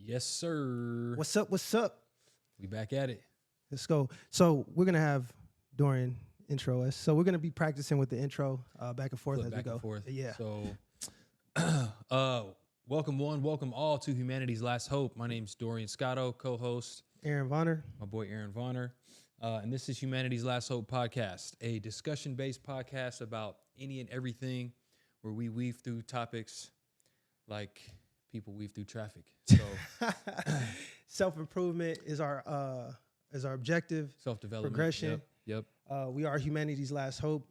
Yes, sir. What's up? What's up? We back at it. Let's go. So we're gonna have Dorian intro us. So we're gonna be practicing with the intro back and forth Flip as back we go. and forth. Yeah. So, welcome one, welcome all to Humanity's Last Hope. My name's Dorian Scotto, co-host. Aaron Vonner. My boy Aaron Vonner. And this is Humanity's Last Hope podcast, a discussion-based podcast about any and everything where we weave through topics like people weave through traffic. So Self-improvement is our objective. self-development. Progression. Yep. We are humanity's last hope.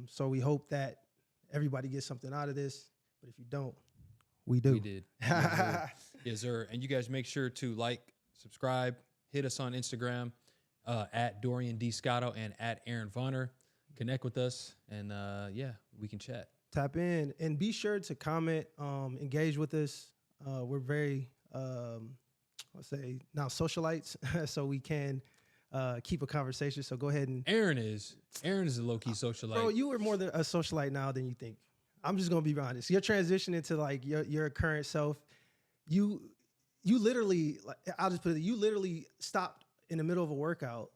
So we hope that everybody gets something out of this. But if you don't, we do. We did. Yes, sir. And you guys make sure to like, subscribe, hit us on Instagram at Dorian D. Scotto and at Aaron Vonner. Connect with us, and we can chat. Tap in and be sure to comment, engage with us. We're very, let's say now socialites, so we can keep a conversation. So go ahead and Aaron is a low-key socialite. bro, you are more than a socialite now than you think. I'm just gonna be honest. Your transition into like your current self, you literally, like, I'll just put it, you literally stopped in the middle of a workout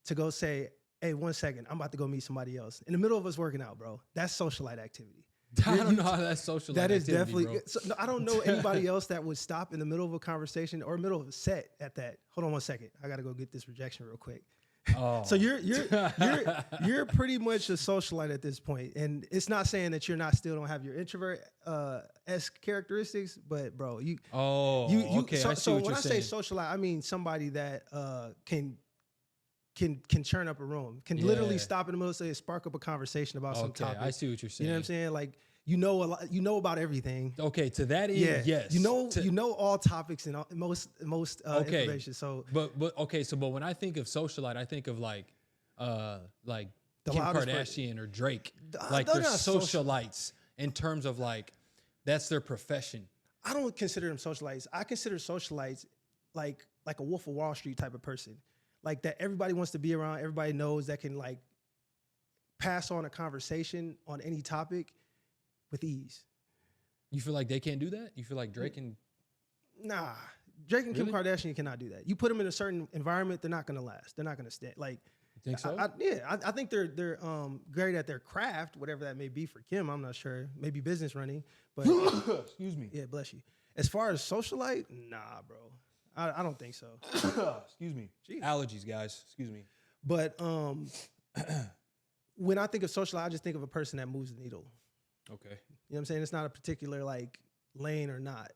to go say, hey, 1 second, I'm about to go meet somebody else. In the middle of us working out, bro. That's socialite activity. I don't know how that's socialite. That is activity, definitely. So, no, I don't know anybody else that would stop in the middle of a conversation or middle of a set at that. Hold on 1 second. I gotta go get this rejection real quick. Oh. So you're pretty much a socialite at this point, and it's not saying that you're not still don't have your introvert esque characteristics, but bro, you. Okay. So, I see so what when you're I saying. say socialite, I mean somebody that can churn up a room, can Yeah. literally stop in the middle, say spark up a conversation about some Okay, topic. I see what you're saying. You know what I'm saying? Like you know a lot, you know about everything. Okay, to that end, Yeah, yes. You know all topics and most Okay. information. So But when I think of socialite, I think of like The Kim loudest Kardashian or Drake. Th- Like they're they're not socialites in terms of like that's their profession. I don't consider them socialites. I consider socialites like a Wolf of Wall Street type of person, like that everybody wants to be around. Everybody knows that can like pass on a conversation on any topic with ease. You feel like they can't do that? You feel like Drake and Nah, Drake and Kim Really? Kardashian cannot do that. You put them in a certain environment, they're not going to last. They're not going to stay. Like, you think so? I think they're great at their craft, whatever that may be for Kim. I'm not sure. Maybe business running, but Excuse me. yeah, bless you. As far as socialite, nah, bro. I don't think so. Excuse me. Jeez. Allergies, guys. Excuse me. But when I think of socialite, I just think of a person that moves the needle. Okay. You know what I'm saying? It's not a particular like lane or not.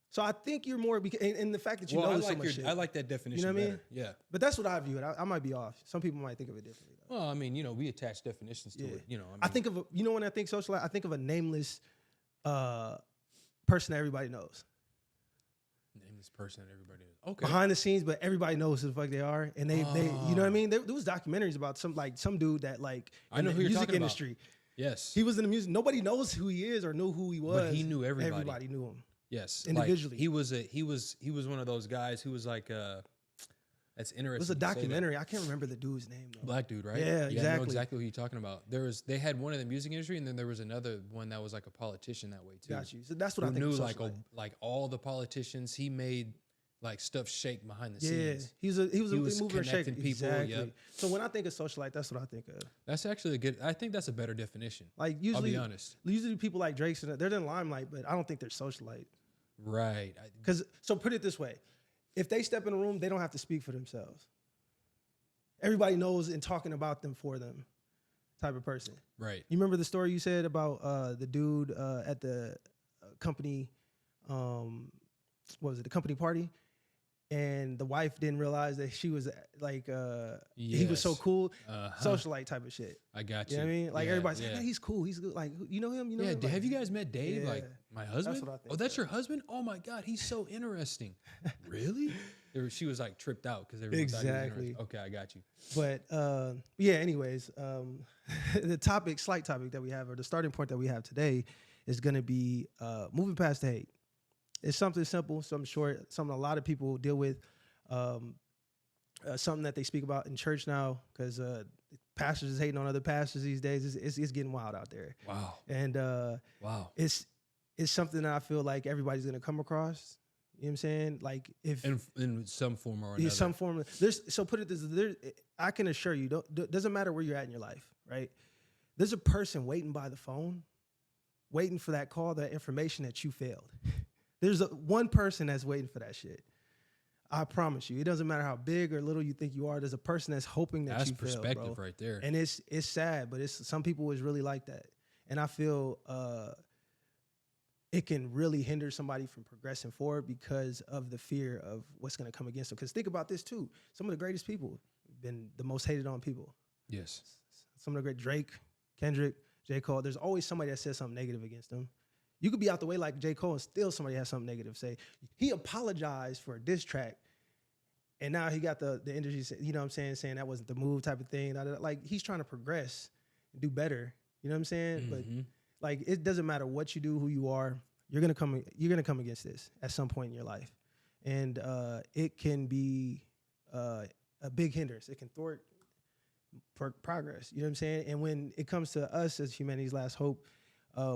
So I think you're more, and the fact that you know so much shit. I like that definition. You know what I mean? better. Yeah. But that's what I view it. I might be off. Some people might think of it differently, though. Well, I mean, we attach definitions to Yeah. it. I think of when I think socialite, I think of a nameless person that everybody knows name this person that everybody is. Okay. behind the scenes, but everybody knows who the fuck they are, and they you know what I mean. There was documentaries about some dude that like I in know the who you're music talking about. industry. Yes. He was in the music. Nobody knows who he is or knew who he was. But he knew everybody. Everybody knew him. Yes. Individually. Like, he was one of those guys who was like that's interesting. It was a to say that. documentary. I can't remember the dude's name though. Black dude, right? Yeah, I know exactly. exactly who you're talking about. They had one in the music industry, and then there was another one that was like a politician that way too. Got you. So that's what Who I think. knew of like socialite. like all the politicians. He made like stuff shake behind the Yeah, scenes. he was a He was mover and shaker. connecting people, Exactly. yep. So when I think of socialite, that's what I think of. That's actually a good. I think that's a better definition. Like I'll usually, be honest. usually people like Drake, they're in the limelight, but I don't think they're socialite. Right. Because so put it this way, if they step in a room, they don't have to speak for themselves. Everybody knows and talking about them for them, type of person. Right. You remember the story you said about the dude at the company, what was it, the company party? And the wife didn't realize that she was like, he was so Yes. cool, Uh-huh. socialite type of shit. I got You you. know what I mean? Like Yeah, everybody's yeah. like, hey, he's cool. He's good. Like, you know him? You know Yeah, him? Like, have you guys met Dave? Yeah. Like my husband? what I think Oh, that's so. your husband? Oh my God, he's so interesting. Really? She was like tripped out because everyone thought he was Exactly. interesting. Okay, I got you. But yeah, anyways, the slight topic that we have, or the starting point that we have today is going to be moving past the hate. It's something simple, something short, something a lot of people deal with, something that they speak about in church now because pastors is hating on other pastors these days. It's getting wild out there. Wow. And Wow. it's something that I feel like everybody's going to come across. You know what I'm saying? Like if in some form or in another. some form, so put it this, I can assure you, doesn't matter where you're at in your life, right? There's a person waiting by the phone, waiting for that call, that information that you failed. There's one person that's waiting for that shit. I promise you. It doesn't matter how big or little you think you are. There's a person that's hoping that That's you fail, perspective bro. right there. And it's sad, but some people is really like that. And I feel it can really hinder somebody from progressing forward because of the fear of what's going to come against them. Because think about this too. Some of the greatest people have been the most hated on people. Yes. Some of the great Drake, Kendrick, J. Cole. There's always somebody that says something negative against them. You could be out the way like J. Cole and still somebody has something negative to say. He apologized for a diss track, and now he got the industry, you know what I'm saying that wasn't the move type of thing. Like, he's trying to progress and do better. You know what I'm saying? But like, it doesn't matter what you do, who you are, you're gonna come against this at some point in your life, and it can be a big hindrance. It can thwart progress. You know what I'm saying? And when it comes to us as humanity's last hope,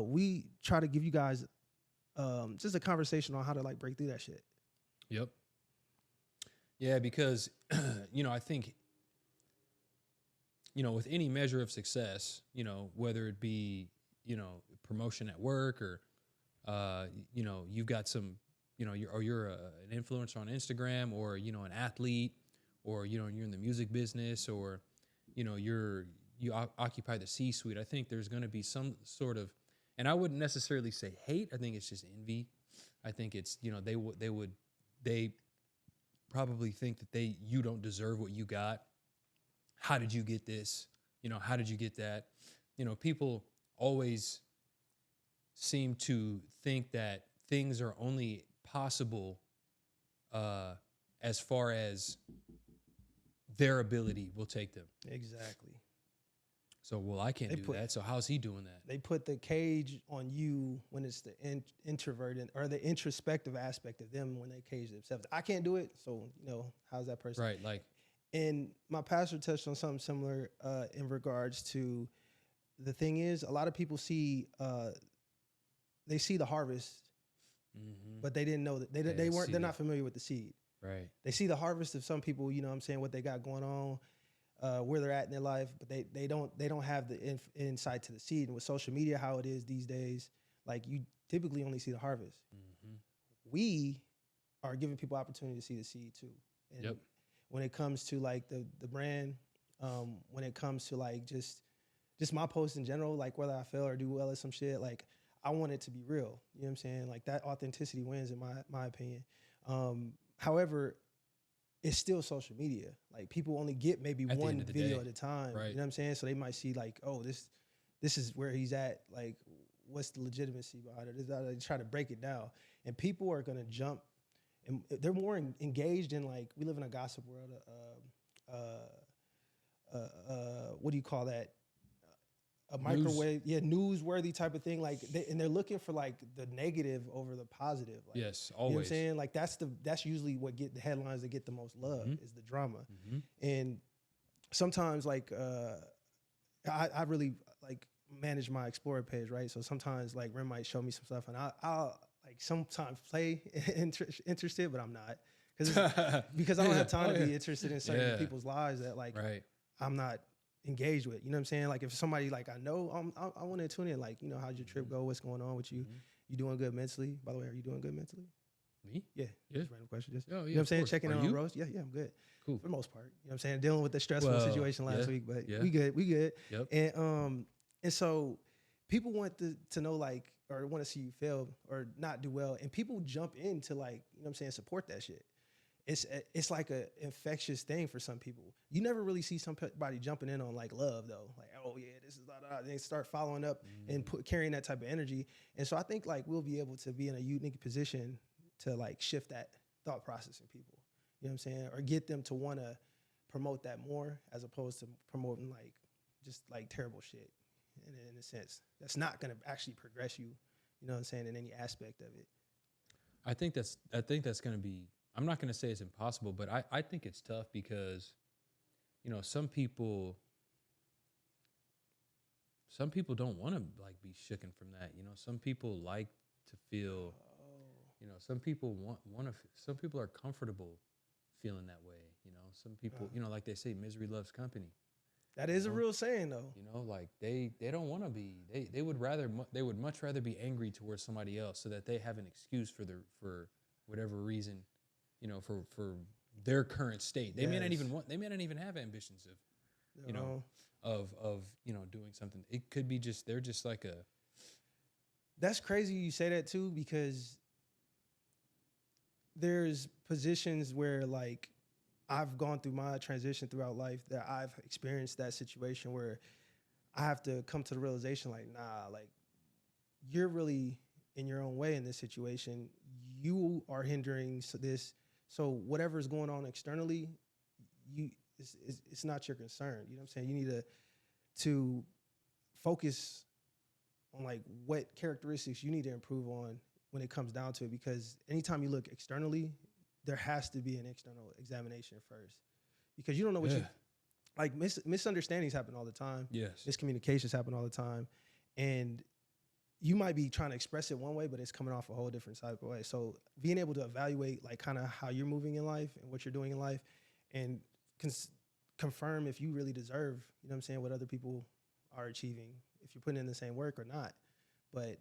we try to give you guys just a conversation on how to like break through that shit. Yep. Yeah, because I think with any measure of success, whether it be promotion at work or you've got some you're an influencer on Instagram, or an athlete, or you're in the music business, or you occupy the C-suite. I think there's going to be some sort of, and I wouldn't necessarily say hate. I think it's just envy. I think it's they probably think that you don't deserve what you got. How did you get this? How did you get that? People always seem to think that things are only possible as far as their ability will take them. Exactly. So, well, I can't do that. So how's he doing that? They put the cage on you when it's the introverted or the introspective aspect of them when they cage themselves. I can't do it. So, how's that person? Right. Like, and my pastor touched on something similar in regards to the thing is, a lot of people see, they see the harvest, but they didn't know that they're not familiar with the seed. Right. They see the harvest of some people, what they got going on, where they're at in their life, but they don't have the insight to the seed. And with social media, how it is these days, like, you typically only see the harvest. We are giving people opportunity to see the seed too. And when it comes to like the brand, when it comes to like just my posts in general, like whether I fail or do well at some shit, like, I want it to be real. You know what I'm saying? Like, that authenticity wins in my opinion. However, it's still social media. Like, people only get maybe one video at a time. Right. You know what I'm saying? So they might see like, oh, this is where he's at. Like, what's the legitimacy behind it? They try to break it down. And people are going to jump, and they're more engaged in, like, we live in a gossip world. What do you call that? A microwave, newsworthy type of thing. Like, they're looking for like the negative over the positive. Like, yes, always. You know what I'm saying? Like, that's usually what get the headlines that get the most love is the drama. And sometimes, like, I really like manage my Explorer page, right? So sometimes, like, Ren might show me some stuff, and I'll like sometimes play interested, but I'm not, because I don't have time to be interested in certain people's lives that, like, I'm not engaged with. You know what I'm saying? Like, if somebody like I know, I want to tune in. Like, how'd your trip go? What's going on with you? You doing good mentally? By the way, are you doing good mentally? Me? Yeah. Just random question. Just, you know what I'm saying? Checking in on Rose. Yeah, I'm good. Cool. For the most part. You know what I'm saying? Dealing with the stressful situation last week, but we good. Yep. And so people want to know, like, or want to see you fail or not do well. And people jump into, like, support that shit. It's like a infectious thing for some people. You never really see somebody jumping in on, like, love, though. Like, oh yeah, this is they start following up and carrying that type of energy. And so I think, like, we'll be able to be in a unique position to, like, shift that thought process in people. You know what I'm saying? Or get them to want to promote that more, as opposed to promoting, like, just like terrible shit in a sense. That's not going to actually progress you, you know what I'm saying, in any aspect of it. I think that's going to be, I'm not going to say it's impossible, but I think it's tough because, some people don't want to, like, be shooken from that. Some people like to feel, You know, some people some people are comfortable feeling that way. You know, some people, you know, like they say, misery loves company. That is You a know? real saying, though. You know, like they don't want to be. They would rather they would much rather be angry towards somebody else so that they have an excuse for whatever reason, you know, for their current state. They may not even Yes. want. They may not even have ambitions of, you know, know, of you know doing something. It could be just they're just like a that's crazy you say that too, because there's positions where like I've gone through my transition throughout life that I've experienced that situation where I have to come to the realization like, nah, like you're really in your own way in this situation. You are hindering this. So whatever is going on externally, you it's not your concern. You know what I'm saying? You need to focus on like what characteristics you need to improve on when it comes down to it. Because anytime you look externally, there has to be an external examination first, because you don't know what you like. Misunderstandings happen all the time. yes. Miscommunications happen all the time, and you might be trying to express it one way, but it's coming off a whole different type of way. So being able to evaluate like kind of how you're moving in life and what you're doing in life, and confirm if you really deserve, you know what I'm saying, what other people are achieving, if you're putting in the same work or not, but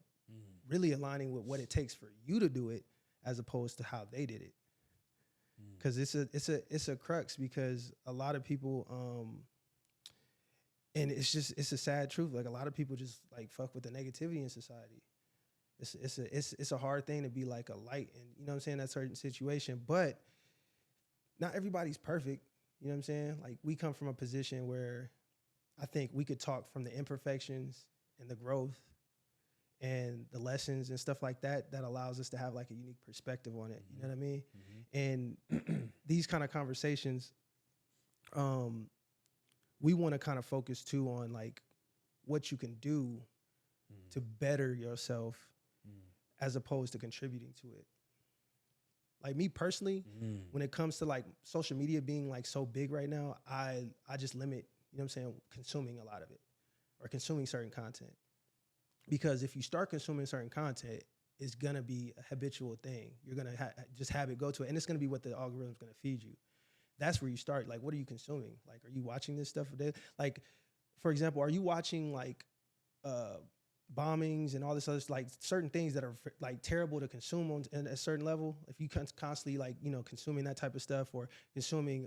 really aligning with what it takes for you to do it as opposed to how they did it. Because it's a crux, because a lot of people and it's a sad truth, like a lot of people just like fuck with the negativity in society. It's a hard thing to be like a light, and you know what I'm saying, that certain situation, but not everybody's perfect. You know what I'm saying? Like we come from a position where I think we could talk from the imperfections and the growth and the lessons and stuff like that allows us to have like a unique perspective on it. You know what I mean? And these kind of conversations, we want to kind of focus too on like what you can do to better yourself as opposed to contributing to it. Like me personally, when it comes to like social media being like so big right now, I just limit, you know what I'm saying, consuming a lot of it or consuming certain content. Because if you start consuming certain content, it's going to be a habitual thing. You're going to just have it go to it. And it's going to be what the algorithm's going to feed you. That's where you start. Like, what are you consuming? Like, are you watching this stuff? Like, for example, are you watching like bombings and all this other, like certain things that are like terrible to consume on a certain level? If you constantly like, you know, consuming that type of stuff, or consuming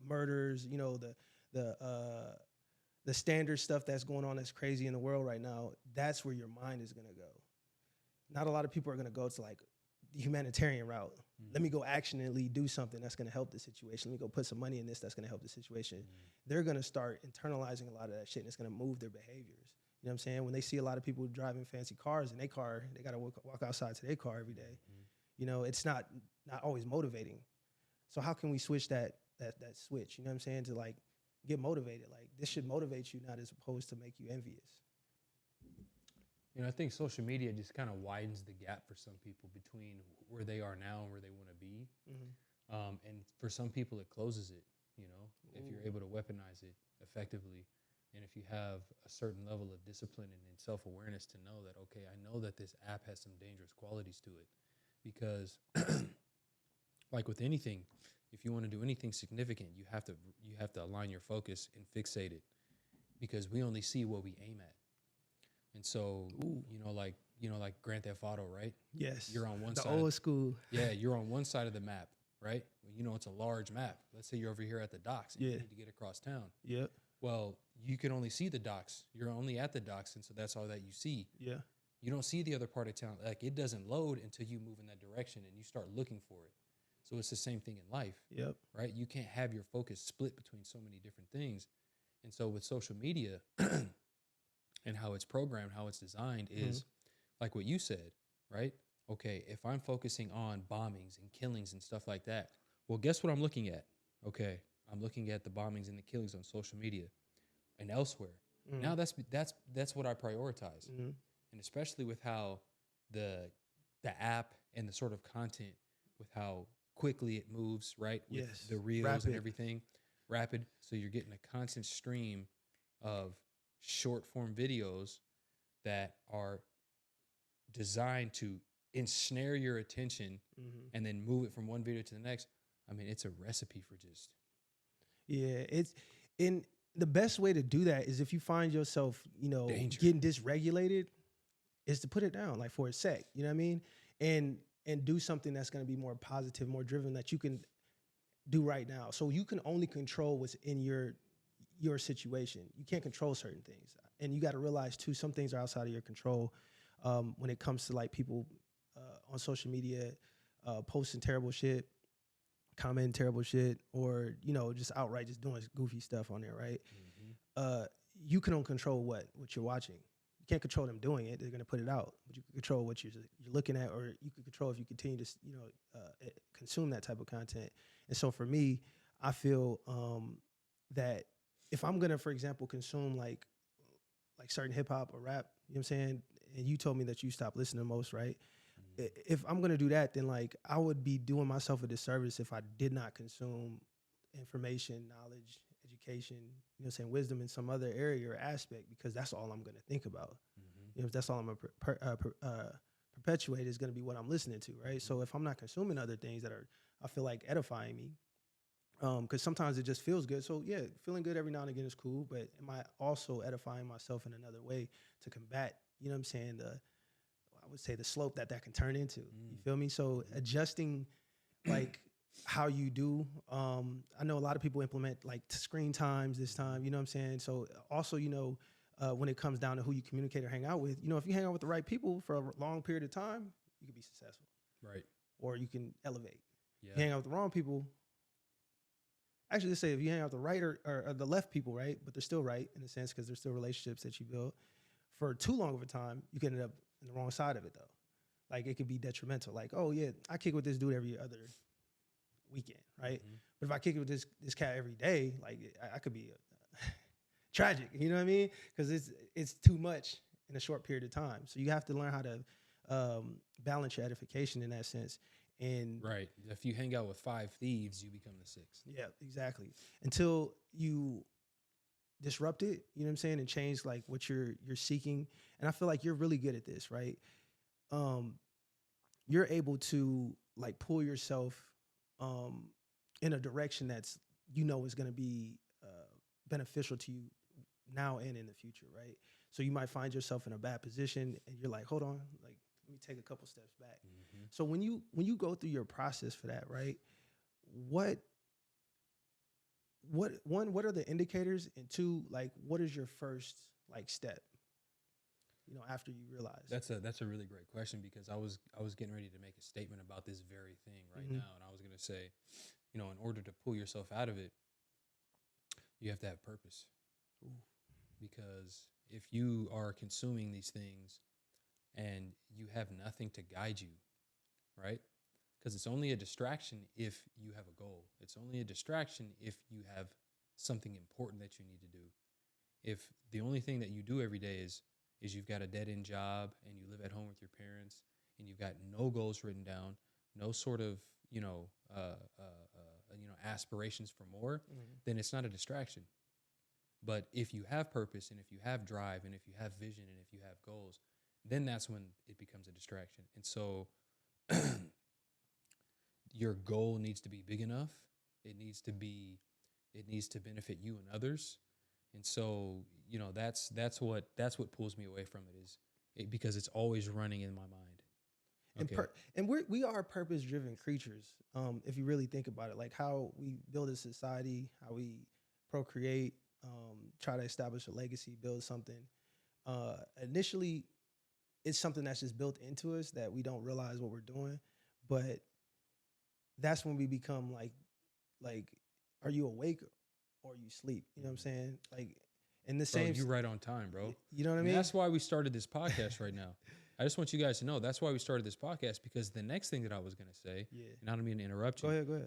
murders, you know, the standard stuff that's going on that's crazy in the world right now, that's where your mind is going to go. Not a lot of people are going to go to like the humanitarian route. Let me go actionally do something that's going to help the situation. Let me go put some money in this that's going to help the situation. They're going to start internalizing a lot of that shit, and it's going to move their behaviors. You know what I'm saying? When they see a lot of people driving fancy cars in their car, they got to walk outside to their car every day. You know, it's not always motivating. So how can we switch that switch, you know what I'm saying, to like get motivated? Like this should motivate you, not as opposed to make you envious. You know, I think social media just kind of widens the gap for some people between where they are now and where they want to be. And for some people, it closes it, you know, if you're able to weaponize it effectively. And if you have a certain level of discipline and self-awareness to know that, okay, I know that this app has some dangerous qualities to it. Because like with anything, if you want to do anything significant, you have to align your focus and fixate it, because we only see what we aim at. And so, you know, like Grand Theft Auto, right? Yes. You're on one the side. Old school. Yeah, you're on one side of the map, right? You know, it's a large map. Let's say you're over here at the docks and you need to get across town. Yep. Well, you can only see the docks. You're only at the docks, and so that's all that you see. Yeah. You don't see the other part of town. Like, it doesn't load until you move in that direction and you start looking for it. So it's the same thing in life. Yep. Right? You can't have your focus split between so many different things. And so with social media and how it's programmed, how it's designed is like what you said, right? Okay, if I'm focusing on bombings and killings and stuff like that, well, guess what I'm looking at? Okay, I'm looking at the bombings and the killings on social media and elsewhere. Now that's what I prioritize. And especially with how the app and the sort of content, with how quickly it moves, right? With the reels and everything, rapid. So you're getting a constant stream of short form videos that are designed to ensnare your attention and then move it from one video to the next, I mean, it's a recipe for just Yeah, it's in the best way to do that is if you find yourself, danger. getting dysregulated, is to put it down like for a sec. You know what I mean? And do something that's going to be more positive, more driven that you can do right now. So you can only control what's in your situation. You can't control certain things, and you got to realize too, some things are outside of your control. When it comes to like people on social media posting terrible shit, commenting terrible shit, or just outright just doing goofy stuff on there, right? You can only control what you're watching. You can't control them doing it; they're gonna put it out. But you can control what you're looking at, or you can control if you continue to consume that type of content. And so for me, I feel that if I'm gonna, for example, consume like certain hip hop or rap, you know what I'm saying, and you told me that you stopped listening to most, right? If I'm gonna do that, then like I would be doing myself a disservice if I did not consume information, knowledge, education, wisdom in some other area or aspect, because that's all I'm gonna think about. If that's all I'm gonna perpetuate is gonna be what I'm listening to, right? So if I'm not consuming other things that I feel like edifying me, because sometimes it just feels good. So yeah, feeling good every now and again is cool, but am I also edifying myself in another way to combat, I would say the slope that can turn into. You feel me? So adjusting like how you do. I know a lot of people implement like screen times this time, you know what I'm saying? So also, when it comes down to who you communicate or hang out with, if you hang out with the right people for a long period of time, you can be successful. Right. Or you can elevate. Yeah. If you hang out with the wrong people, actually, let's say if you hang out with the right or the left people, right, but they're still right in a sense because they're still relationships that you build for too long of a time, you can end up in the wrong side of it though. Like it could be detrimental. Like, oh yeah, I kick with this dude every other weekend, right? But if I kick it with this cat every day, like I could be tragic. You know what I mean? Because it's too much in a short period of time. So you have to learn how to balance your edification in that sense. And right, if you hang out with 5 thieves, you become the 6th. Yeah, exactly. Until you disrupt it, you know what I'm saying, and change like what you're seeking. And I feel like you're really good at this, right? You're able to like pull yourself in a direction that's is going to be beneficial to you now and in the future, right? So you might find yourself in a bad position, and you're like, hold on, like let me take a couple steps back. So when you go through your process for that, right? What are the indicators, and 2, like what is your first like step? After you realize. That's a really great question, because I was getting ready to make a statement about this very thing right now, and I was going to say, in order to pull yourself out of it, you have to have purpose. Ooh. Because if you are consuming these things and you have nothing to guide you, right? Because it's only a distraction if you have a goal. It's only a distraction if you have something important that you need to do. If the only thing that you do every day is you've got a dead-end job and you live at home with your parents and you've got no goals written down, no sort of, aspirations for more, then it's not a distraction. But if you have purpose and if you have drive and if you have vision and if you have goals, then that's when it becomes a distraction. And so your goal needs to be big enough. It needs to benefit you and others. And so, that's what pulls me away from it because it's always running in my mind. Okay. And we are purpose-driven creatures. If you really think about it, like how we build a society, how we procreate, try to establish a legacy, build something. Initially, it's something that's just built into us that we don't realize what we're doing. But that's when we become like, are you awake or you sleep? You know what I'm saying? Like, in the same. You're right on time, bro. You know what I mean? That's why we started this podcast right now. I just want you guys to know that's why we started this podcast, because the next thing that I was going to say, and I don't mean to interrupt you, go ahead.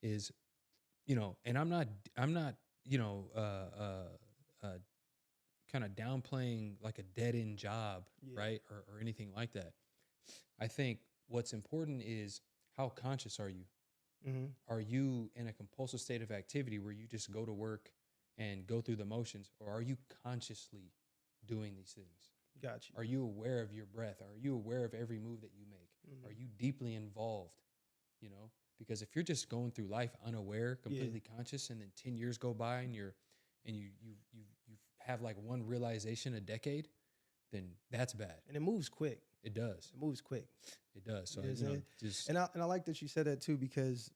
is and I'm not kind of downplaying like a dead end job, right, or anything like that. I think what's important is how conscious are you? Mm-hmm. Are you in a compulsive state of activity where you just go to work and go through the motions, or are you consciously doing these things? Got you. Are you aware of your breath? Are you aware of every move that you make? Mhm. Are you deeply involved? You know, because if you're just going through life unaware, completely conscious, and then 10 years go by and you have like one realization a decade, then that's bad. And it moves quick. It does. It moves quick. It does. So, You know what I'm saying? just And I like that you said that too, because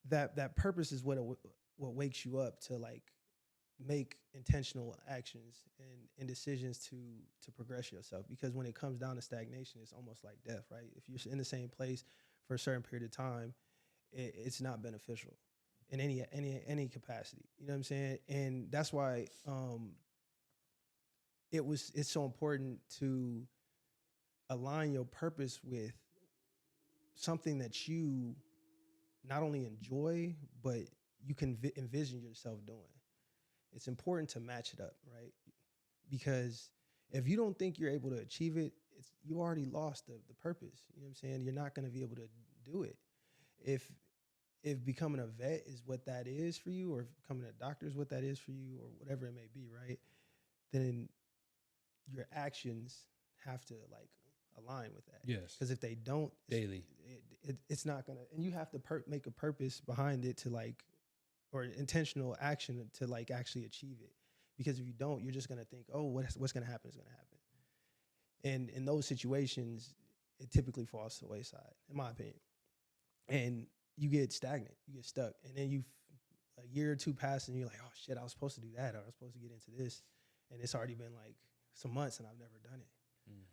that purpose is what wakes you up to like make intentional actions and decisions to progress yourself. Because when it comes down to stagnation, it's almost like death, right? If you're in the same place for a certain period of time, it's not beneficial in any capacity. You know what I'm saying? And that's why it's so important to align your purpose with something that you not only enjoy, but you can envision yourself doing. It's important to match it up, right? Because if you don't think you're able to achieve it, you already lost the purpose. You know what I'm saying? You're not going to be able to do it. If becoming a vet is what that is for you, or if becoming a doctor is what that is for you, or whatever it may be, right? Then your actions have to like align with that. yes, Because if they don't, daily. it's not gonna. And you have to make a purpose behind it to like, or intentional action to like actually achieve it. Because if you don't, you're just gonna think, oh, what's gonna happen is gonna happen. And in those situations, it typically falls to the wayside, in my opinion. And you get stagnant, you get stuck, and then a year or two pass, and you're like, oh shit, I was supposed to do that, or I was supposed to get into this, and it's already been like some months, and I've never done it.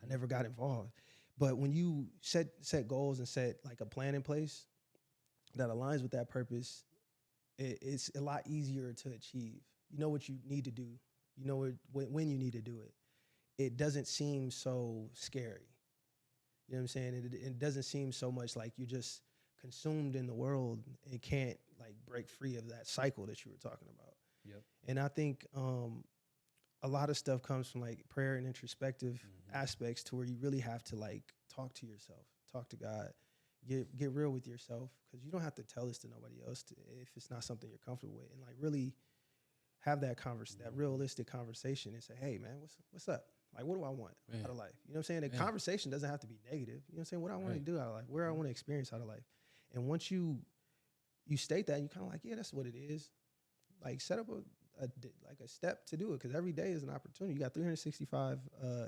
I never got involved. But when you set goals and set like a plan in place that aligns with that purpose, it's a lot easier to achieve. You know what you need to do. You know when you need to do it. It doesn't seem so scary. You know what I'm saying? It doesn't seem so much like you're just consumed in the world and can't like break free of that cycle that you were talking about. Yep. And I think a lot of stuff comes from like prayer and introspective aspects to where you really have to like talk to yourself, talk to God, get real with yourself, because you don't have to tell this to nobody else if it's not something you're comfortable with, and like really have that that realistic conversation and say, hey man, what's up? Like, what do I want out of life? You know what I'm saying? The conversation doesn't have to be negative. You know what I'm saying? What I want to do out of life, where I want to experience out of life. And once you state that, you kind of like, yeah, that's what it is. Like set up a step to do it, because every day is an opportunity. You got 365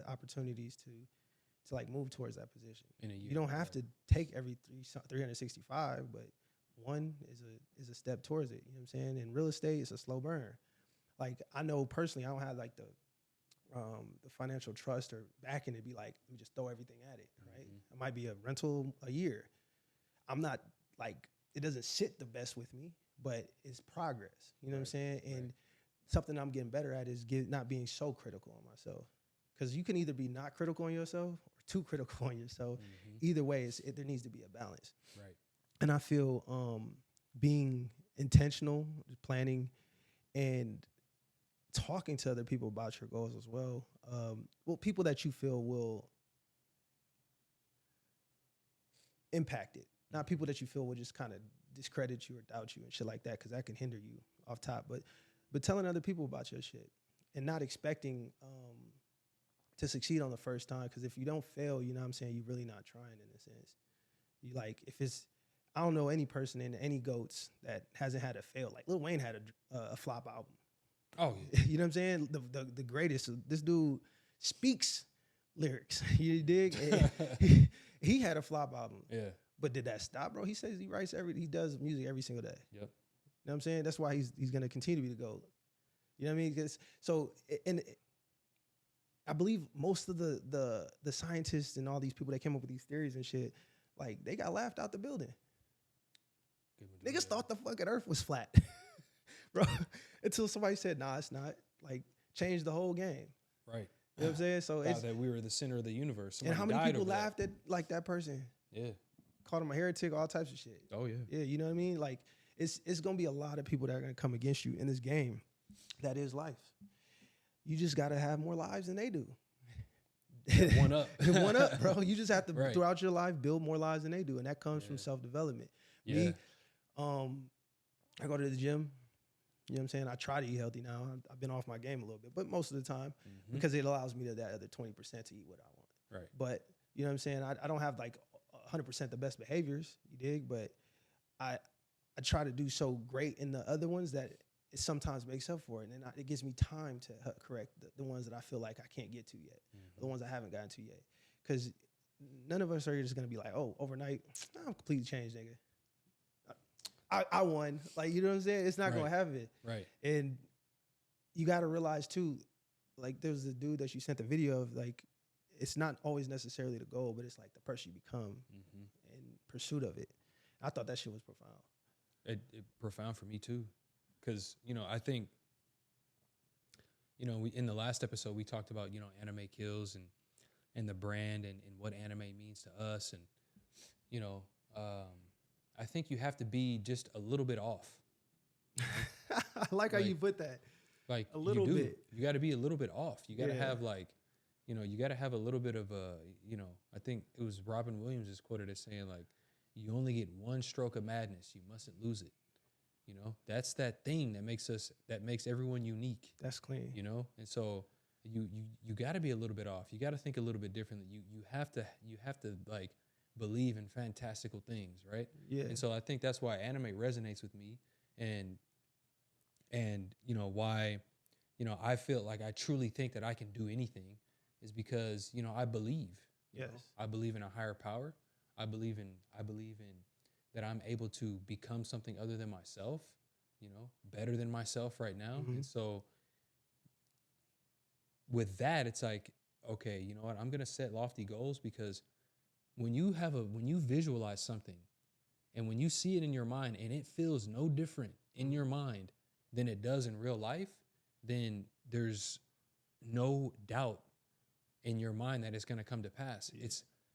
opportunities to like move towards that position. In a year, you don't have to take every 365, but one is a step towards it. You know what I'm saying? In real estate, it's a slow burn. Like I know personally, I don't have like the financial trust or backing to be like, let me just throw everything at it, right? It might be a rental a year. I'm not like, it doesn't sit the best with me, but it's progress. You know what I'm saying? And something I'm getting better at is not being so critical on myself. Because you can either be not critical on yourself or too critical on yourself. Either way, there needs to be a balance. Right. And I feel being intentional, planning, and talking to other people about your goals as well. People that you feel will impact it. Not people that you feel will just kind of discredit you or doubt you and shit like that, because that can hinder you off top. But telling other people about your shit and not expecting to succeed on the first time, because if you don't fail, you know what I'm saying, you're really not trying in a sense. You like, I don't know any person in any GOATs that hasn't had a fail. Like Lil Wayne had a flop album. Oh, yeah. You know what I'm saying? The greatest. This dude speaks lyrics. You dig? he had a flop album. Yeah. But did that stop, bro? He says he does music every single day. Yep. You know what I'm saying? That's why he's gonna continue to be the GOAT. You know what I mean? And I believe most of the scientists and all these people that came up with these theories and shit, like they got laughed out the building. Niggas thought the fucking earth was flat. Bro, until somebody said, nah, it's not. Like, changed the whole game. Right. You know what I'm saying? So it's that we were the center of the universe. Somebody, and how many people laughed at like that person? Yeah. Called him a heretic, all types of shit. Oh, yeah. Yeah, you know what I mean? Like, it's gonna be a lot of people that are gonna come against you in this game. That is life. You just gotta have more lives than they do. One up. One up, bro. You just have to, throughout your life, build more lives than they do. And that comes from self-development. Yeah. Me, I go to the gym You know what I'm saying? I try to eat healthy now. I've been off my game a little bit, but most of the time Mhm. because it allows me to that other 20% to eat what I want. Right. But you know what I'm saying? I don't have like 100% the best behaviors, you dig? But I I try to do so great in the other ones that it sometimes makes up for it. And then it gives me time to correct the ones that I feel like I can't get to yet, the ones I haven't gotten to yet. Because none of us are just going to be like, oh, overnight, I'm completely changed, nigga. I won. Like, you know what I'm saying? It's not Right. going to happen. Right. And you got to realize, too, like, there's a dude that you sent the video of, like, it's not always necessarily the goal, but it's like the person you become in pursuit of it. I thought that shit was profound. It profound for me too, because I think we in the last episode we talked about anime kills and the brand and what anime means to us, and I think you have to be just a little bit off. I like how you put that. Like a little bit. You got to be a little bit off. You got to Yeah. have you got to have a little bit of I think it was Robin Williams is quoted as saying like, you only get one stroke of madness. You mustn't lose it. That's that thing that makes everyone unique. That's clean. And so you got to be a little bit off. You got to think a little bit differently. You have to like believe in fantastical things, right? Yeah. And so I think that's why anime resonates with me, and why I feel like I truly think that I can do anything is because I believe. Yes. I believe in a higher power. I believe in that I'm able to become something other than myself, better than myself right now. And so with that, it's like, okay, you know what? I'm going to set lofty goals, because when you visualize something and when you see it in your mind and it feels no different in your mind than it does in real life, then there's no doubt in your mind that it's going to come to pass. Yeah.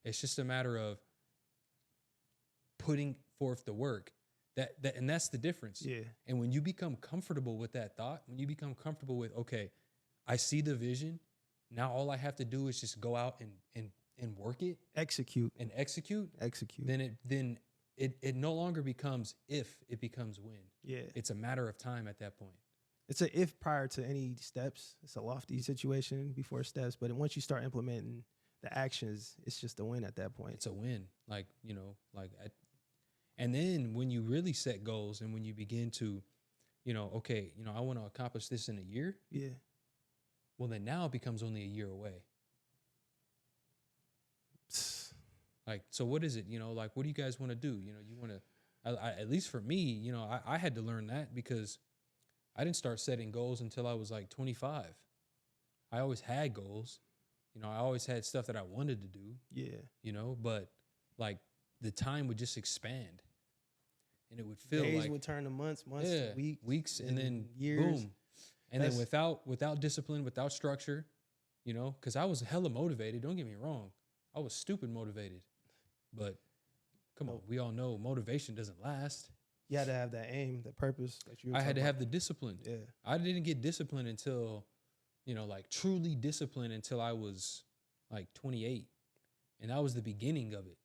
It's just a matter of putting forth the work and that's the difference. Yeah. And when you become comfortable with that thought, when you become comfortable with, okay, I see the vision, now all I have to do is just go out and work it, execute, then it no longer becomes if, it becomes when. Yeah. It's a matter of time at that point. It's a if prior to any steps. It's a lofty situation before steps, but once you start implementing the actions, it's just a win at that point. It's a win. And then when you really set goals and when you begin to, okay, I want to accomplish this in a year. Yeah. Well, then now it becomes only a year away. Like, so what is it? Like, what do you guys want to do? You want to, at least for me, I had to learn that because I didn't start setting goals until I was like 25. I always had goals. I always had stuff that I wanted to do. Yeah. But like the time would just expand. And it would feel days like would turn to months to weeks, and then years. Boom. And then without discipline, without structure, because I was hella motivated. Don't get me wrong. I was stupid motivated. But come on, we all know motivation doesn't last. You had to have that aim, the purpose that you were I had to about. have the discipline. Yeah. I didn't get disciplined until, like truly disciplined until I was like 28. And that was the beginning of it,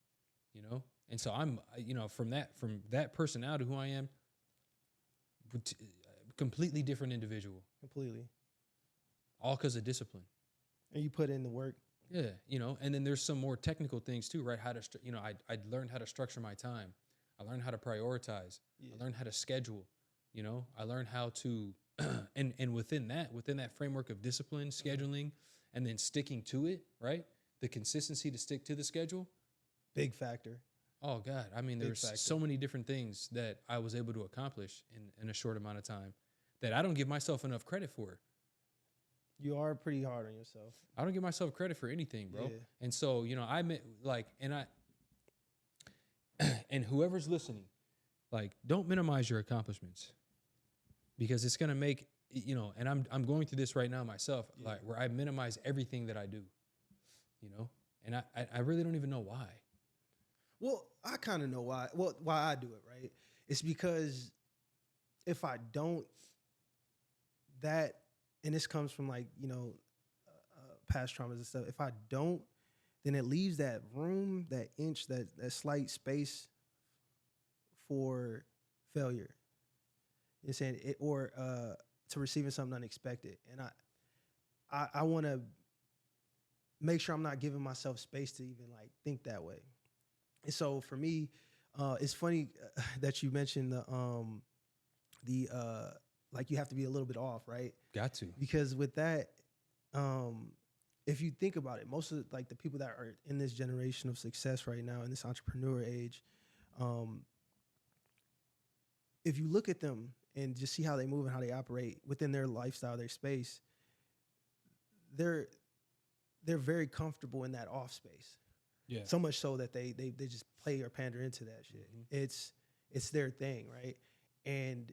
And so I'm, from that personality, who I am, completely different individual. Completely. All because of discipline. And you put in the work. Yeah, and then there's some more technical things too, right? How to, I learned how to structure my time. I learned how to prioritize. Yeah. I learned how to schedule. I learned how to, and within that framework of discipline, scheduling, and then sticking to it, right? The consistency to stick to the schedule. Big factor. Oh God, I mean, there's so many different things that I was able to accomplish in a short amount of time that I don't give myself enough credit for. You are pretty hard on yourself. I don't give myself credit for anything, bro. Yeah. And so, I meant like, and whoever's listening, like, don't minimize your accomplishments, because it's gonna make, and I'm going through this right now myself, like where I minimize everything that I do, and I really don't even know why. Well, I kind of know why. Well, why I do it, right? It's because if I don't, and this comes from like, past traumas and stuff. If I don't, then it leaves that room, that inch, that slight space for failure. You're saying it, or to receiving something unexpected. And I want to make sure I'm not giving myself space to even like think that way. And so for me, it's funny that you mentioned the like you have to be a little bit off, right? Got to. Because with that, if you think about it, most of like the people that are in this generation of success right now in this entrepreneur age, if you look at them and just see how they move and how they operate within their lifestyle, their space, they're very comfortable in that off space. Yeah. So much so that they just play or pander into that shit. It's their thing, right? And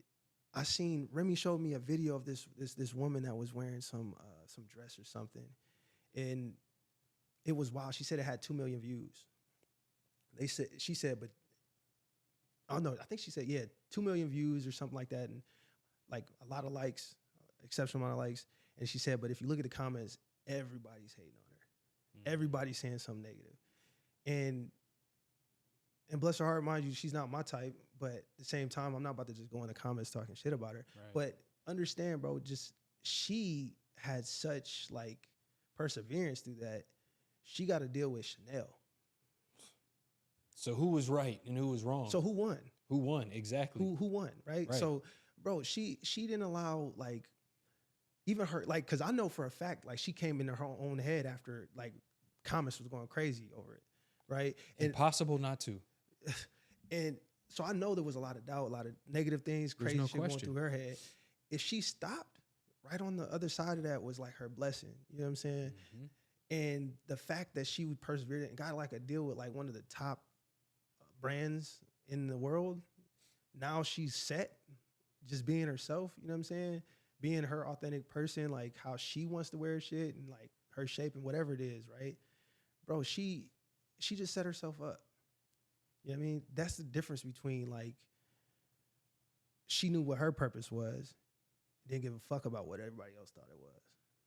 I seen Remy showed me a video of this woman that was wearing some dress or something, and it was wild. She said it had 2 million views. She said, but oh no, I think she said 2 million views or something like that, and like a lot of likes, exceptional amount of likes. And she said, but if you look at the comments, everybody's hating on her. Everybody's saying something negative. And bless her heart, mind you, she's not my type, but at the same time, I'm not about to just go in the comments talking shit about her. Right. But understand, bro, just she had such like perseverance through that. She got to deal with Chanel. So who was right and who was wrong? So who won? Who won? Exactly. Who won, right? So, bro, she didn't allow like even her, like, because I know for a fact, like, she came into her own head after like comments was going crazy over it, right? Impossible not to. And so I know there was a lot of doubt, a lot of negative things, crazy shit going through her head. If she stopped, right on the other side of that was like her blessing. You know what I'm saying? Mm-hmm. And the fact that she would persevere and got like a deal with like one of the top brands in the world. Now she's set, just being herself. You know what I'm saying? Being her authentic person, like how she wants to wear shit and like her shape and whatever it is, right? Bro, she just set herself up. You know what I mean? That's the difference between like she knew what her purpose was, didn't give a fuck about what everybody else thought it was.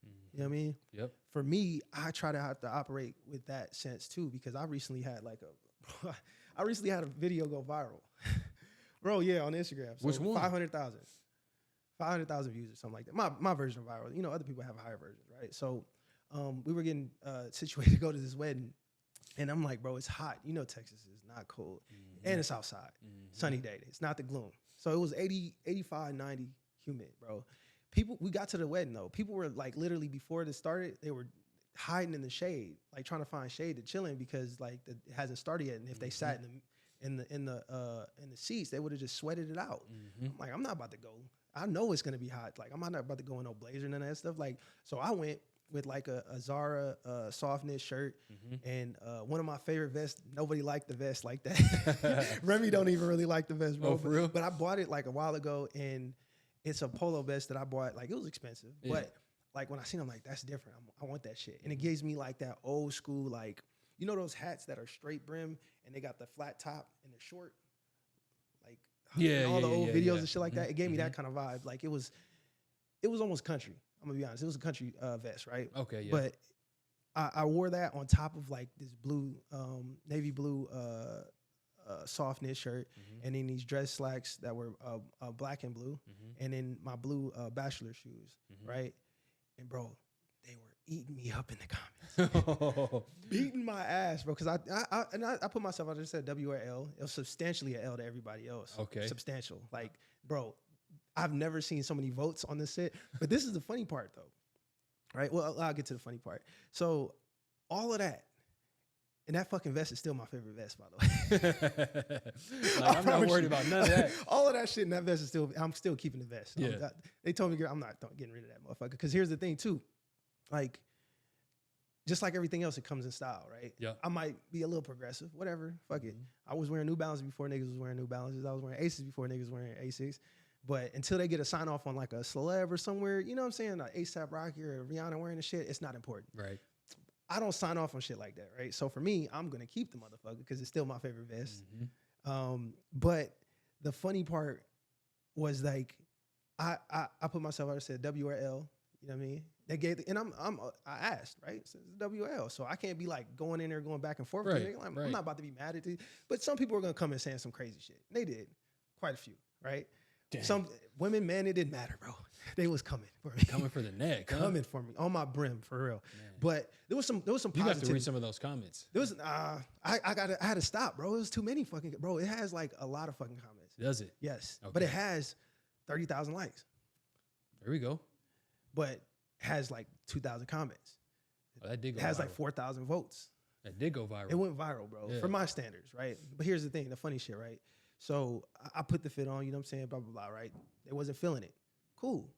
Mm-hmm. You know what I mean? Yep. For me, I try to have to operate with that sense too, because I recently had a video go viral. Bro, yeah, on Instagram. So which one? 500,000 views or something like that. My version of viral. You know, other people have higher versions, right? So we were getting situated to go to this wedding. And I'm like, bro, it's hot. You know, Texas is not cold. Mm-hmm. And it's outside. Mm-hmm. Sunny day. It's not the gloom. So it was 80, 85, 90 humid, bro. We got to the wedding, though. People were like literally before this started, they were hiding in the shade, like trying to find shade to chill in because like it hasn't started yet. And if they sat in the seats, they would have just sweated it out. Mm-hmm. I'm like, I'm not about to go. I know it's gonna be hot. Like I'm not about to go in no blazer and none of that stuff. Like, so I went with like a Zara soft knit shirt and one of my favorite vests. Nobody liked the vest like that. Remy don't even really like the vest, bro. Oh, for real? But I bought it like a while ago, and it's a polo vest that I bought. Like it was expensive, but like when I seen it, I'm like, that's different. I want that shit. And it gives me like that old school, like, you know those hats that are straight brim and they got the flat top and they're short? Like all the old videos and shit like that. It gave me that kind of vibe. Like it was almost country. I'm gonna be honest. It was a country vest, right? Okay, yeah. But I wore that on top of like this blue, navy blue soft knit shirt, and then these dress slacks that were black and blue, and then my blue bachelor shoes, right? And bro, they were eating me up in the comments, beating my ass, bro. Because I put myself, I just said W or L. It was substantially an L to everybody else. Okay, substantial. Like, bro, I've never seen so many votes on this set. But this is the funny part, though, right? Well, I'll get to the funny part. So all of that, and that fucking vest is still my favorite vest, by the way. Like, I'm not worried about none of that. All of that shit in that vest is still, I'm still keeping the vest. Yeah. They told me I'm not getting rid of that motherfucker. Because here's the thing, too. Like, just like everything else, it comes in style, right? Yeah. I might be a little progressive, whatever. Fuck it. I was wearing New Balance before niggas was wearing New Balances. I was wearing Aces before niggas was wearing Asics. But until they get a sign off on like a celeb or somewhere, you know what I'm saying? Like ASAP Rocky or Rihanna wearing the shit, it's not important. Right. I don't sign off on shit like that, right? So for me, I'm gonna keep the motherfucker because it's still my favorite vest. But the funny part was like, I put myself out, I said W or L. You know what I mean? They gave, and I asked, right? So it's WL, so I can't be like going in there going back and forth. Right, I'm not about to be mad at you. But some people are gonna come and saying some crazy shit. They did, quite a few, right? Some women, man, it didn't matter, bro. They was coming for me. Coming for the neck. Huh? Coming for me on my brim, for real. Man. But there was some You got to positivity. read some of those comments. There was I had to stop, bro. It was too many fucking, bro. It has like a lot of fucking comments. Does it? Yes, Okay. but it has 30,000 likes, There we go. but has like 2,000 comments. Oh, that did It go has viral. like 4,000 votes. That did go viral. It went viral, bro, Yeah. for my standards, right? But here's the thing, the funny shit, right? So I put the fit on, you know what I'm saying, blah, blah, blah, right? They wasn't feeling it. Cool.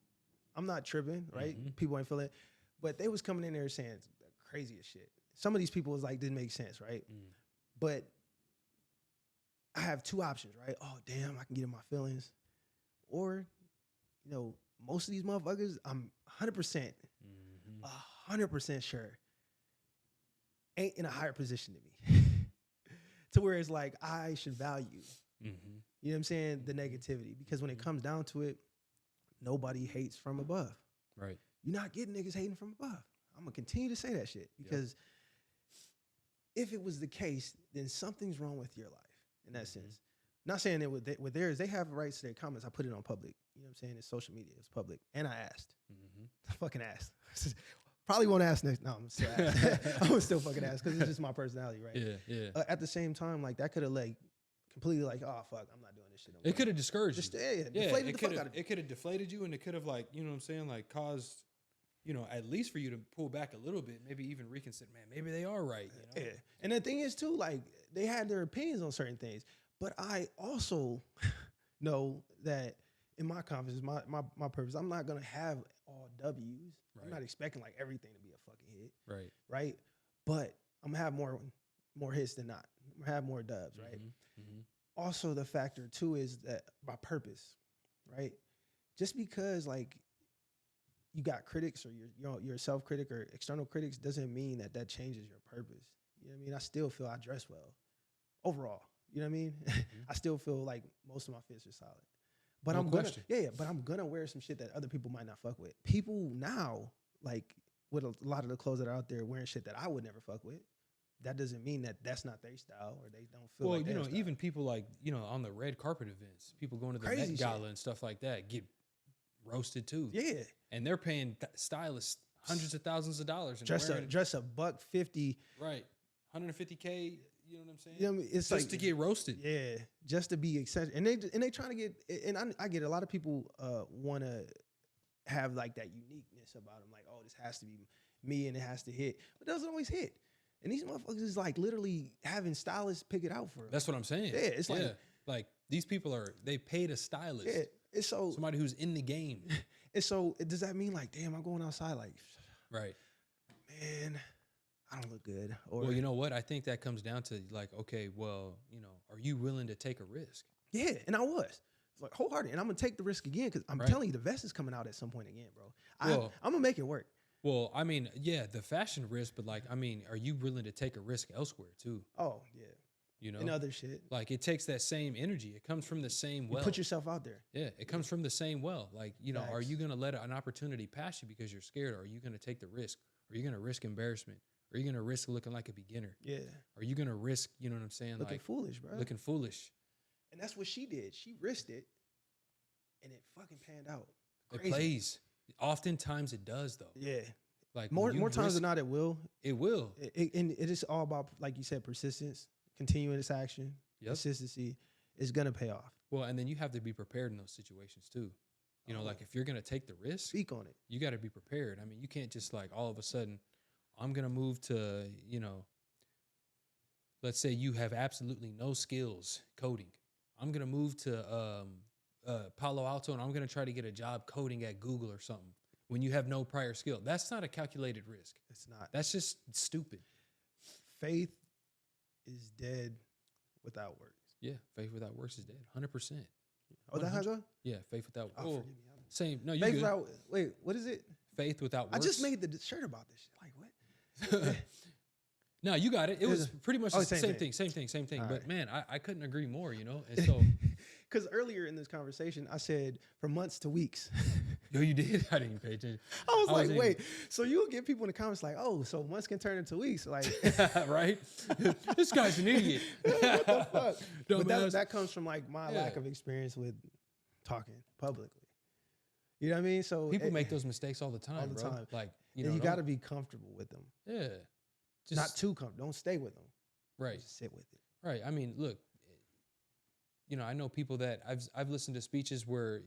I'm not tripping, right? Mhm. People ain't feeling it. But they was coming in there saying the craziest shit. Some of these people was like, didn't make sense, right? Mm. But I have two options, right? Oh, damn, I can get in my feelings. Or, you know, most of these motherfuckers, I'm 100%, Mhm. 100% sure ain't in a higher position than me. To where it's like, I should value, Mhm. you know what I'm saying, the negativity. Because when it comes down to it, nobody hates from above. Right. You're not getting niggas hating from above. I'm gonna continue to say that shit because if it was the case, then something's wrong with your life in that sense. Not saying that with theirs, they have rights to their comments. I put it on public. You know what I'm saying? It's social media. It's public. And I asked. Mhm. I fucking asked. Probably won't ask next. No, I'm still ask. I'm gonna still fucking ask because it's just my personality, right? Yeah, yeah. At the same time, like that could have like completely like, oh fuck, I'm not doing this shit no more. It could have discouraged Just you. yeah, Yeah, deflated it the fuck could out have of me. it could have deflated you, and it could have like, you know what I'm saying, like caused, you know, at least for you to pull back a little bit, maybe even reconsider. Man, maybe they are right. You know? Yeah. And the thing is too, like they had their opinions on certain things, but I also know that in my confidence, my purpose, I'm not gonna have all W's. I'm Right. not expecting like everything to be a fucking hit, Right. right? But I'm gonna have more hits than not. I'm gonna have more dubs, right? Mhm. Mhm. Also, the factor too is that my purpose, right? Just because like you got critics or you're a self critic or external critics doesn't mean that that changes your purpose. You know what I mean? I still feel I dress well overall. You know what I mean? I still feel like most of my fits are solid. But No I'm question. gonna but I'm gonna wear some shit that other people might not fuck with. People now, like with a lot of the clothes that are out there wearing shit that I would never fuck with. That doesn't mean that that's not their style or they don't feel Well, like you their know, style. even people like, you know, on the red carpet events, people going to the Crazy Met shit. Gala and stuff like that get roasted too. Yeah. And they're paying stylists hundreds of thousands of dollars and Dress wearing, a $150. right, 150K. You know what I'm saying? You know what I mean? It's Just like to get roasted. yeah, just to be accepted. And they trying to get and I get it. A lot of people want to have like that uniqueness about them. Like, oh, this has to be me and it has to hit. But it doesn't always hit. And these motherfuckers is like literally having stylists pick it out for them. That's what I'm saying. Yeah, it's like these people they paid a stylist, yeah. It's so somebody who's in the game, does that mean like, damn, I'm going outside like, right? man, I don't look good. Or Well, you know what? I think that comes down to like, okay, well, you know, are you willing to take a risk? yeah, and I was. Like wholehearted, and I'm gonna take the risk again because I'm Right. telling you, the vest is coming out at some point again, bro. Well- I'm gonna make it work. Well, I mean, yeah, the fashion risk, but like, I mean, are you willing to take a risk elsewhere too? Oh yeah, You know, and other shit. like it takes that same energy. It comes from the same You well. put yourself out there. Yeah, it comes from the same well. Like, you know, are Facts. you going to let an opportunity pass you because you're scared? Or are you going to take the risk? Are you going to risk embarrassment? Are you going to risk looking like a beginner? Yeah, Are you going to risk, you know what I'm saying? looking Like foolish, bro. looking foolish. And that's what she did. She risked it, and it fucking panned out. It Crazy. plays. Oftentimes it does though. Yeah, Like more when you times risk- than not, it will. it will. And it is all about, like you said, persistence, continuous action, Yep. consistency is gonna pay off. Well, and then you have to be prepared in those situations too. You know, Oh. like if you're going to take the risk, Speak on it. you got to be prepared. I mean, you can't just like all of a sudden, I'm going to move to, you know, let's say you have absolutely no skills coding. I'm going to move to Palo Alto and I'm going to try to get a job coding at Google or something when you have no prior skill. That's not a calculated risk. It's not. That's just stupid. Faith is dead without works. Yeah, faith without works is dead. 100%. Oh, that how it go? Yeah, faith without Oh, oh, forgive me. same. No, you Faith good. without. Wait, what is it? Faith without I works. just made the shirt about this shit. Like what? No, you got it. It was pretty much Oh, the same same thing. thing, same thing. All But right. man, I couldn't agree more, you know? And so, Because earlier in this conversation, I said from months to weeks. yo, you did? I didn't even pay attention. I was I like, wasn't wait. So you'll get people in the comments like, oh, so months can turn into weeks. Like, Right? This guy's an idiot. what the fuck? But Dumbass. that comes from like my Yeah. lack of experience with talking publicly. You know what I mean? So People make those mistakes all the time, bro. time. Like, and you got to be comfortable with them. Yeah. Not too comfortable. Don't stay with them. Right. Just sit with it. Right. I mean, look, I know people that I've listened to speeches where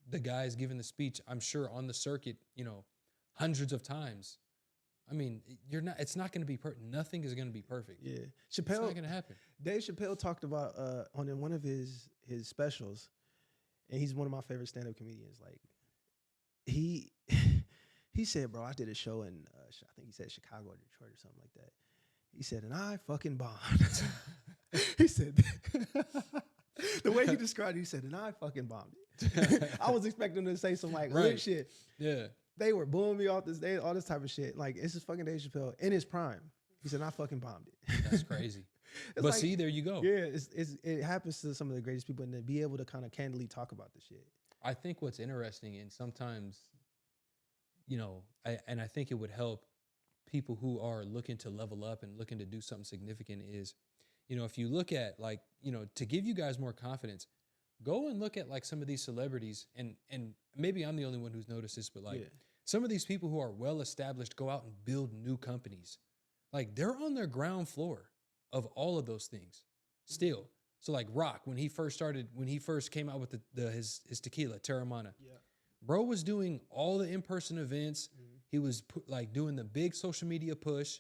the guy's giving the speech, I'm sure on the circuit, hundreds of times. I mean, it's not going to be perfect. Nothing is going to be perfect. Yeah. It's not going to happen. Dave Chappelle talked about on one of his specials, and he's one of my favorite stand-up comedians. Like he said, bro, I did a show in I think he said Chicago or Detroit or something like that. He said, and I fucking bombed. He said the way he described it, he said, and I fucking bombed it. I was expecting him to say some like lit shit. Yeah. They were booing me off this day, all this type of shit. Like, it's just fucking Dave Chappelle in his prime. He said, I fucking bombed it. That's crazy. But like, see, there you go. Yeah, it happens to some of the greatest people, and to be able to kind of candidly talk about the shit. I think what's interesting, and sometimes, I think it would help people who are looking to level up and looking to do something significant is, if you look at to give you guys more confidence, go and look at like some of these celebrities, and maybe I'm the only one who's noticed this, but some of these people who are well established go out and build new companies. Like they're on their ground floor of all of those things still. So like Rock, when he first came out with his tequila, Terramana, bro was doing all the in-person events. He was doing the big social media push.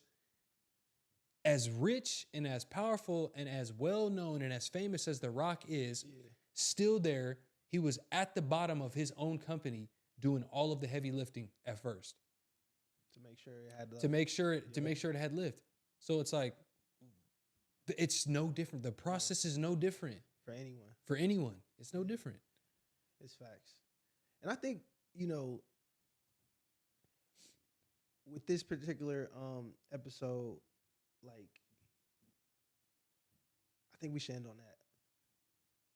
As rich and as powerful and as well-known and as famous as The Rock is, still there, he was at the bottom of his own company doing all of the heavy lifting at first. To make sure it had to make sure it had lift. So it's like, it's no different. The process is no different. For anyone. It's no different. It's facts. And I think, with this particular episode, like, I think we should end on that.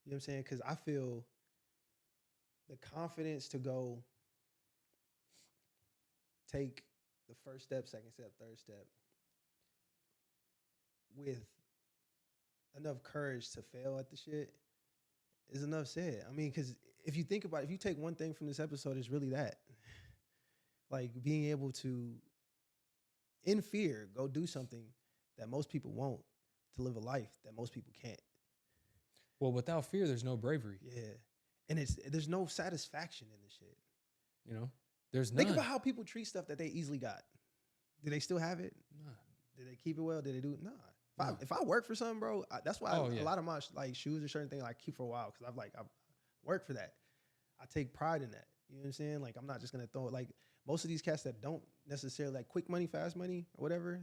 You know what I'm saying? Because I feel the confidence to go take the first step, second step, third step with enough courage to fail at the shit is enough said. I mean, because if you think about it, if you take one thing from this episode, it's really that. Like being able to, in fear, go do something that most people won't, to live a life that most people can't. Well, without fear, there's no bravery. Yeah. And there's no satisfaction in this shit. There's none. Think about how people treat stuff that they easily got. Do they still have it? Nah. Did they keep it well? Did they do it? Nah. If I work for something, bro, that's why a lot of my shoes or certain things I keep for a while, because I've worked for that. I take pride in that. You know what I'm saying? Like, I'm not just gonna throw it. Like most of these cats that don't necessarily like quick money, fast money, or whatever,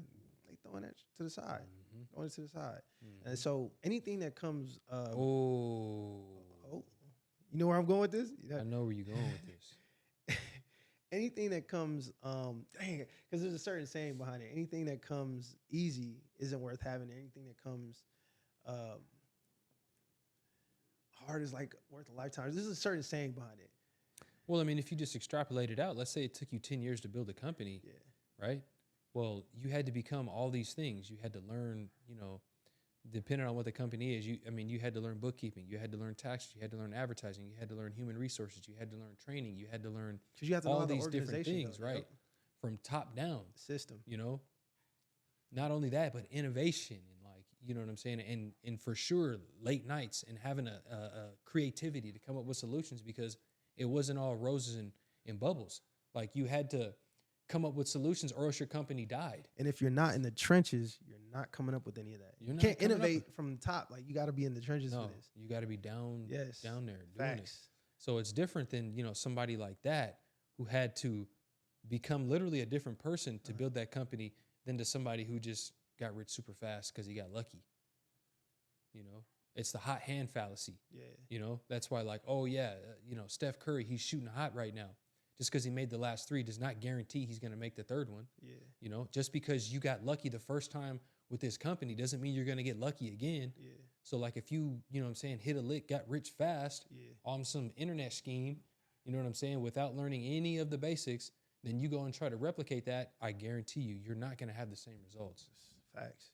they throwing that to the side. Throwing it to the side. And so anything that comes you know where I'm going with this? I know where you're going with this. Anything that comes, because there's a certain saying behind it. Anything that comes easy isn't worth having. Anything that comes hard is like worth a lifetime. There's a certain saying behind it. Well, I mean, if you just extrapolate it out, let's say it took you 10 years to build a company, right? Well, you had to become all these things. You had to learn, depending on what the company is, you had to learn bookkeeping, you had to learn taxes, you had to learn advertising, you had to learn human resources, you had to learn training, you had to learn all these different things, right? From top down. System. Not only that, but innovation and you know what I'm saying? And for sure, late nights and having a creativity to come up with solutions, because it wasn't all roses and bubbles. Like you had to come up with solutions or else your company died. And if you're not in the trenches, you're not coming up with any of that. You can't innovate from the top. Like you got to be in the trenches for this. You got to be down there doing it. So it's different than, somebody like that who had to become literally a different person to build that company than to somebody who just got rich super fast because he got lucky. It's the hot hand fallacy. Yeah. That's why Steph Curry, he's shooting hot right now. Just because he made the last three does not guarantee he's going to make the third one. Yeah. Just because you got lucky the first time with this company doesn't mean you're going to get lucky again. Yeah. So like if you, hit a lick, got rich fast on some internet scheme, without learning any of the basics, then you go and try to replicate that, I guarantee you're not going to have the same results. Facts.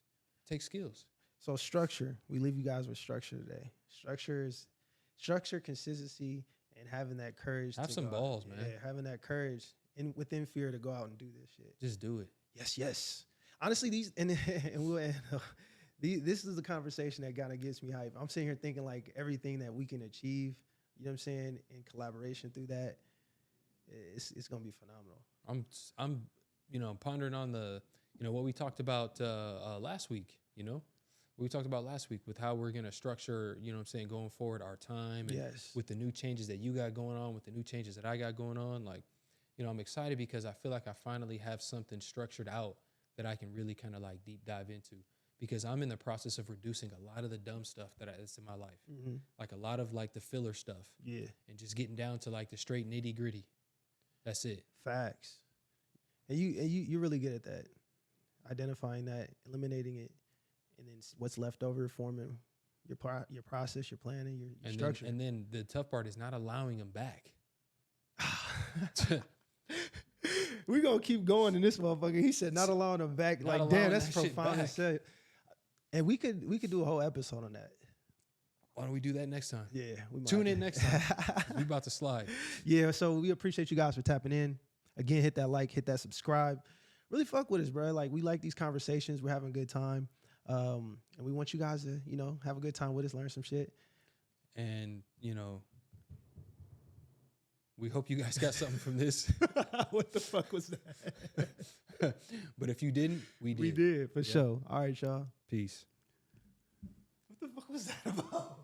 Take skills. So structure, we leave you guys with structure today. Structure, consistency, and having that courage. Have to some go out- balls, man. Yeah, having that courage and within fear to go out and do this shit. Just do it. Yes, yes. Honestly, these and we'll end, this is the conversation that kind of gets me hype. I'm sitting here thinking like everything that we can achieve, you know what I'm saying, in collaboration through that, it's gonna be phenomenal. I'm pondering on the what we talked about last week. We talked about last week with how we're gonna structure, going forward our time. And Yes. with the new changes that you got going on, with the new changes that I got going on, like, I'm excited because I feel like I finally have something structured out that I can really kind of like deep dive into, because I'm in the process of reducing a lot of the dumb stuff that's in my life, like a lot of like the filler stuff, Yeah. and just getting down to like the straight nitty gritty. That's it. Facts. And you're really good at that. Identifying that, eliminating it, and then what's left over, forming your process, your planning, your structure. And then the tough part is not allowing them back. We gonna keep going in this motherfucker. He said not allowing them back. Not Like, damn, allowing that's that shit profound to back. say. And we could do a whole episode on that. Why don't we do that next time? Yeah, we might Tune do. in next time. We about to slide. Yeah, so we appreciate you guys for tapping in. Again, hit that like, hit that subscribe. Really fuck with us, bro. Like, we like these conversations. We're having a good time. And we want you guys to, have a good time with us, learn some shit. And, we hope you guys got something from this. What the fuck was that? But if you didn't, we did. We did, for sure. All right, y'all. Peace. What the fuck was that about?